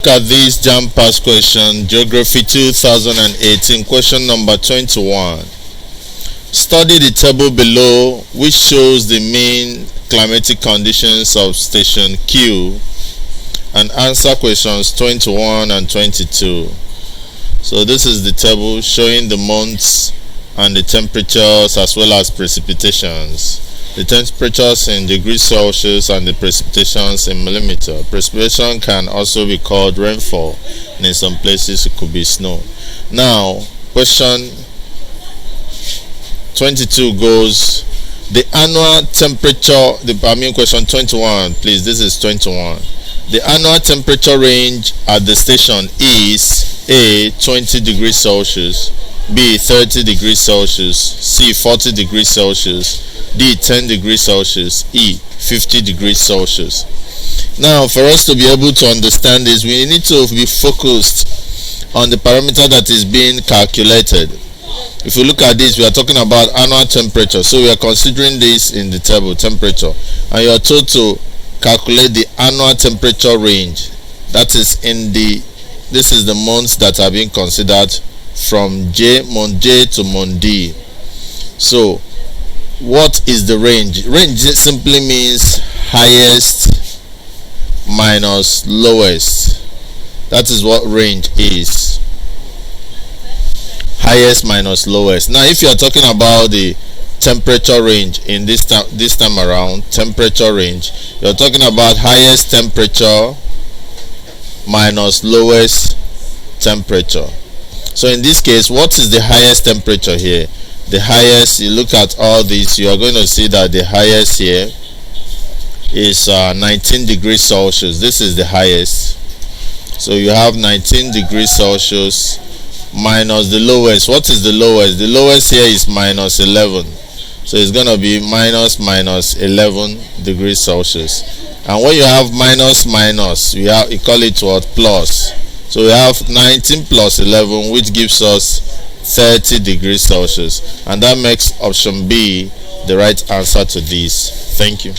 Look at this JAMB past question, Geography 2018, question number 21. Study the table below which shows the mean climatic conditions of station Q and answer questions 21 and 22. So this is the table showing the months and the temperatures as well as precipitations. The temperatures in degrees Celsius and the precipitations in millimeter. Precipitation can also be called rainfall, and in some places it could be snow. Now, question 22 goes, the annual temperature, question 21, please, this is 21. The annual temperature range at the station is A, 20 degrees Celsius, B, 30 degrees Celsius, C, 40 degrees Celsius, D, 10 degrees Celsius, E, 50 degrees Celsius. Now, for us to be able to understand this, we need to be focused on the parameter that is being calculated. If you look at this, we are talking about annual temperature. So we are considering this in the table, temperature. And you are told to calculate the annual temperature range. That is this is the months that are being considered from month J to month D. So what is the range? Range simply means highest minus lowest. That is what range is. Highest minus lowest. Now if you are talking about the temperature range in this time around, temperature range, you're talking about highest temperature minus lowest temperature. So in this case, what is the highest temperature here? The highest, you look at all these, you are going to see that the highest here is 19 degrees Celsius. This is the highest. So you have 19 degrees Celsius minus the lowest. What is the lowest? The lowest here is minus 11. So it's going to be minus 11 degrees Celsius. And when you have minus, you call it what? Plus. So we have 19 plus 11, which gives us 30 degrees Celsius. And that makes option B the right answer to this. Thank you.